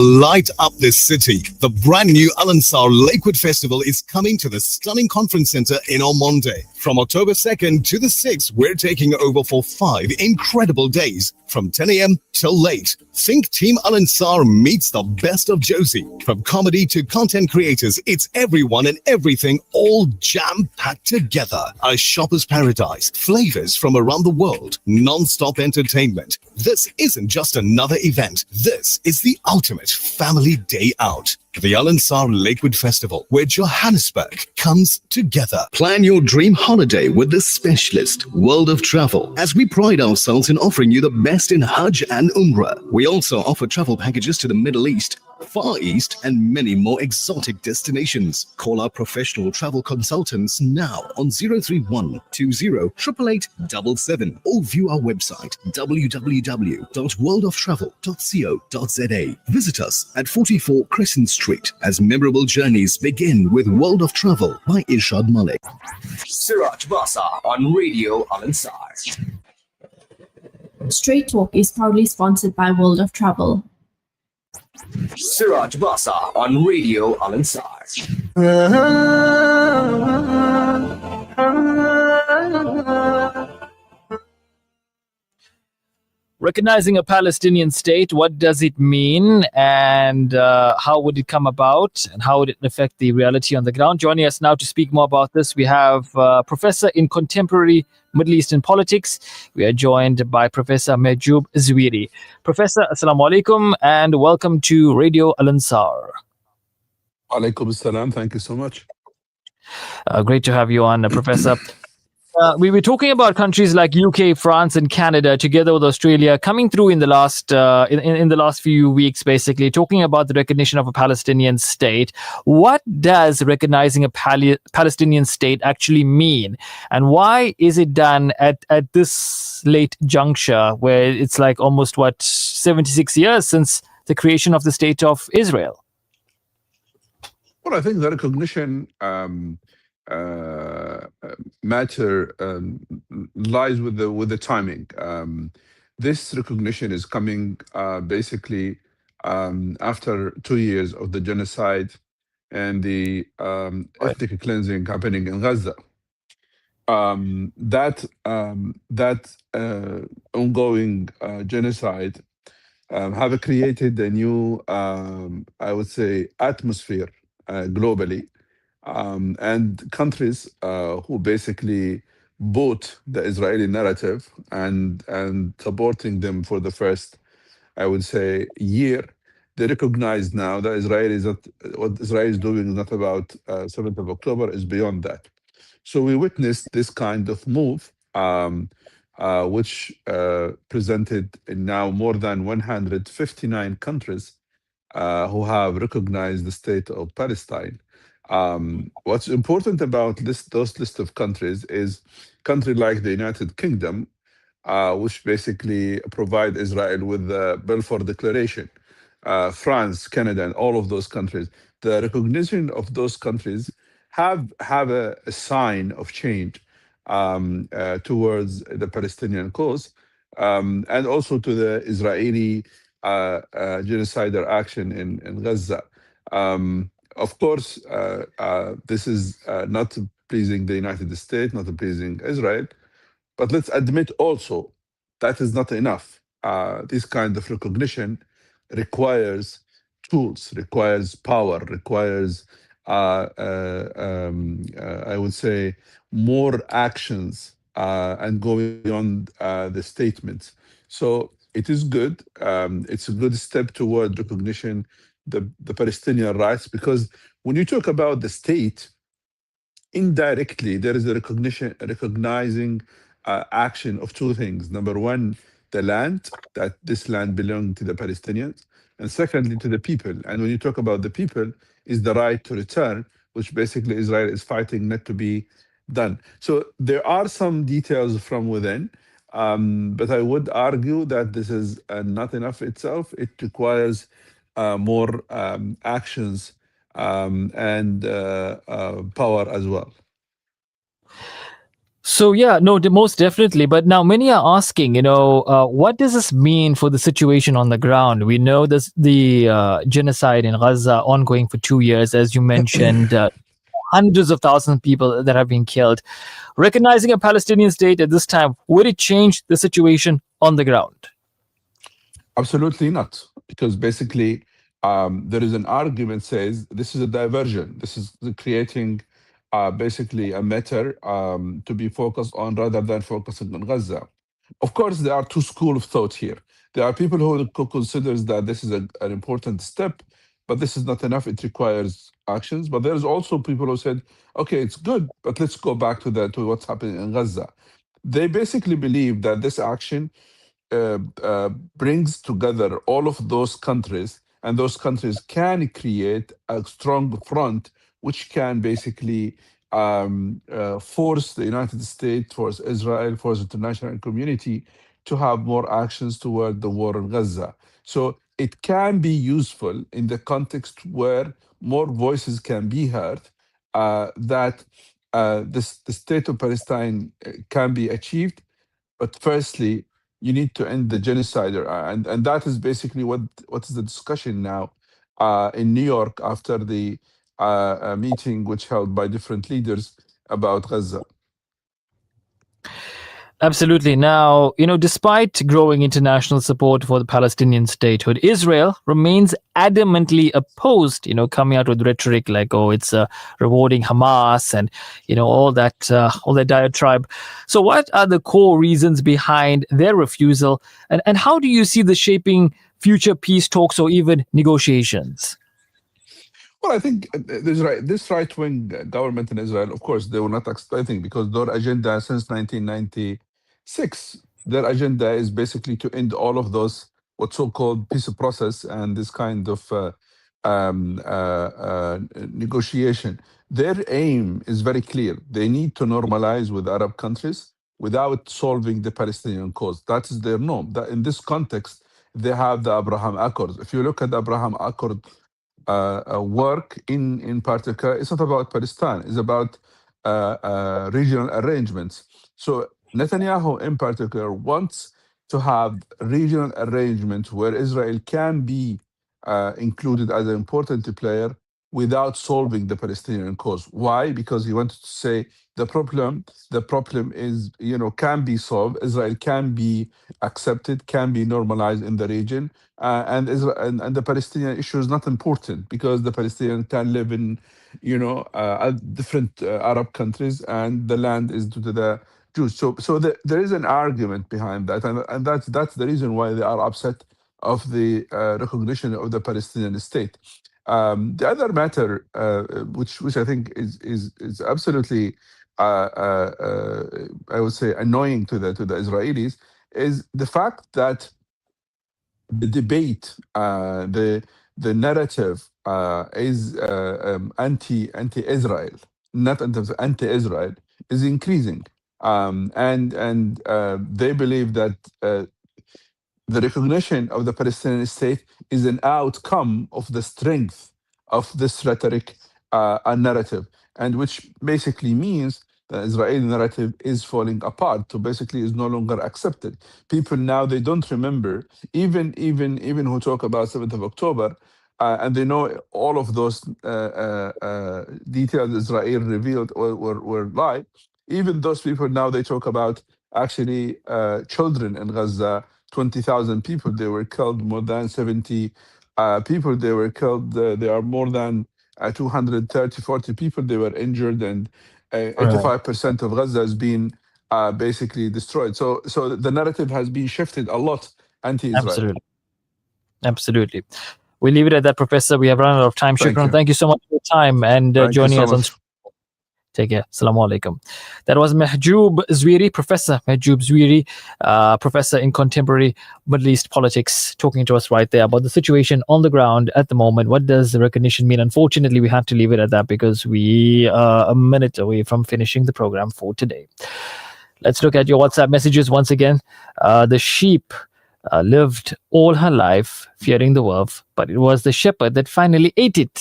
Light up this city. The brand new Al Ansar Lakewood Festival is coming to the stunning conference center in Ormonde. From October 2nd to the 6th, we're taking over for 5 incredible days from 10 a.m. till late. Think Team Al Ansar meets the best of Josie. From comedy to content creators, it's everyone and everything all jam-packed together. A shopper's paradise, flavors from around the world, non-stop entertainment. This isn't just another event. This is the ultimate family day out. The Al Ansar Lakewood Festival, where Johannesburg comes together. Plan your dream holiday with the specialist World of Travel, as we pride ourselves in offering you the best in Hajj and Umrah. We also offer travel packages to the Middle East, Far East, and many more exotic destinations. Call our professional travel consultants now on 031 20 888 or view our website www.worldoftravel.co.za. Visit us at 44 Crescent Street as memorable journeys begin with World of Travel by Irshad Malik. Seraj Bassa on Radio Al Ansar. Straight Talk is proudly sponsored by World of Travel. Seraj Bassa on Radio Al Ansar. Recognizing a Palestinian state, what does it mean, and how would it come about, and how would it affect the reality on the ground? Joining us now to speak more about this, we have Professor in Contemporary Middle Eastern Politics. We are joined by Professor MAHJOOB ZWEIRI. Professor, Assalamu alaikum, and welcome to Radio Al Ansar. Alaikum assalam. Thank you so much. Great to have you on, Professor. We were talking about countries like UK, France, and Canada, together with Australia, coming through in the last in the last few weeks, basically talking about the recognition of a Palestinian state. What does recognizing a Palestinian state actually mean, and why is it done at this late juncture, where it's like almost 76 years since the creation of the state of Israel? Well, I think the recognition matter lies with the timing. This recognition is coming basically after 2 years of the genocide and the ethnic cleansing happening in Gaza. That ongoing genocide have created a new, I would say, atmosphere globally. And countries who basically bought the Israeli narrative and supporting them for the first, I would say, year, they recognize now that what Israel is doing is not about 7th of October, is beyond that. So we witnessed this kind of move, which presented in now more than 159 countries who have recognized the state of Palestine. What's important about those list of countries is countries like the United Kingdom, which basically provide Israel with the Balfour Declaration, France, Canada, and all of those countries. The recognition of those countries have a sign of change towards the Palestinian cause, and also to the Israeli genocidal action in Gaza. Of course, this is not pleasing the United States, not pleasing Israel, but let's admit also that is not enough. This kind of recognition requires tools, requires power, requires, I would say, more actions and going beyond the statements. So it is good. It's a good step toward recognition the Palestinian rights, because when you talk about the state, indirectly there is a recognizing action of two things. Number one, the land, that this land belongs to the Palestinians, and secondly to the people. And when you talk about the people, is the right to return, which basically Israel is fighting not to be done. So there are some details from within, but I would argue that this is not enough itself. It requires more actions and power as well. So yeah, no, most definitely. But now many are asking, what does this mean for the situation on the ground? We know this the genocide in Gaza ongoing for 2 years, as you mentioned. Hundreds of thousands of people that have been killed. Recognizing a Palestinian state at this time, would it change the situation on the ground? Absolutely not, because basically there is an argument says this is a diversion. This is creating basically a matter to be focused on rather than focusing on Gaza. Of course, there are two schools of thought here. There are people who considers that this is an important step, but this is not enough. It requires actions. But there's also people who said, okay, it's good, but let's go back to what's happening in Gaza. They basically believe that this action brings together all of those countries, and those countries can create a strong front which can basically force the United States, force Israel, force the international community to have more actions toward the war in Gaza. So it can be useful in the context where more voices can be heard, that the state of Palestine can be achieved. But firstly, you need to end the genocide, and that is basically what is the discussion now in New York after the meeting which held by different leaders about Gaza. Absolutely. Now, despite growing international support for the Palestinian statehood, Israel remains adamantly opposed, coming out with rhetoric like, oh, it's rewarding Hamas and, all that diatribe. So what are the core reasons behind their refusal? And how do you see this shaping future peace talks or even negotiations? Well, I think this right-wing government in Israel, of course, they will not accept anything because their agenda since 1996, their agenda is basically to end all of those what's so-called peace process and this kind of negotiation. Their aim is very clear. They need to normalize with Arab countries without solving the Palestinian cause. That is their norm. That in this context, they have the Abraham Accords. If you look at the Abraham Accord work in particular, it's not about Palestine, it's about regional arrangements. So Netanyahu in particular wants to have regional arrangements where Israel can be included as an important player without solving the Palestinian cause. Why? Because he wanted to say the problem is, can be solved. Israel can be accepted, can be normalized in the region, and Israel and the Palestinian issue is not important because the Palestinians can live in, different Arab countries, and the land is to the Jews. So there is an argument behind that, and that's the reason why they are upset of the recognition of the Palestinian state. The other matter, which I think is absolutely, I would say, annoying to the Israelis, is the fact that the debate, the narrative is anti-Israel, not anti-Israel, is increasing, and they believe that the recognition of the Palestinian state is an outcome of the strength of this rhetoric and narrative, and which basically means the Israeli narrative is falling apart. So basically, is no longer accepted. People now, they don't remember, even who talk about 7th of October, and they know all of those details Israel revealed were lie. Even those people now, they talk about actually children in Gaza. 20,000 people, they were killed, more than 70 people, they were killed. There are more than 230, 40 people, they were injured, and 85% of Gaza has been basically destroyed. So the narrative has been shifted a lot anti-Israel. Absolutely. We'll leave it at that, Professor. We have run out of time. Shukran. Thank you so much for your time and joining us on. Take care. Assalamu alaikum. That was MAHJOOB ZWEIRI, Professor MAHJOOB ZWEIRI, Professor in Contemporary Middle East Politics, talking to us right there about the situation on the ground at the moment. What does the recognition mean? Unfortunately, we had to leave it at that because we are a minute away from finishing the program for today. Let's look at your WhatsApp messages once again. The sheep lived all her life fearing the wolf, but it was the shepherd that finally ate it.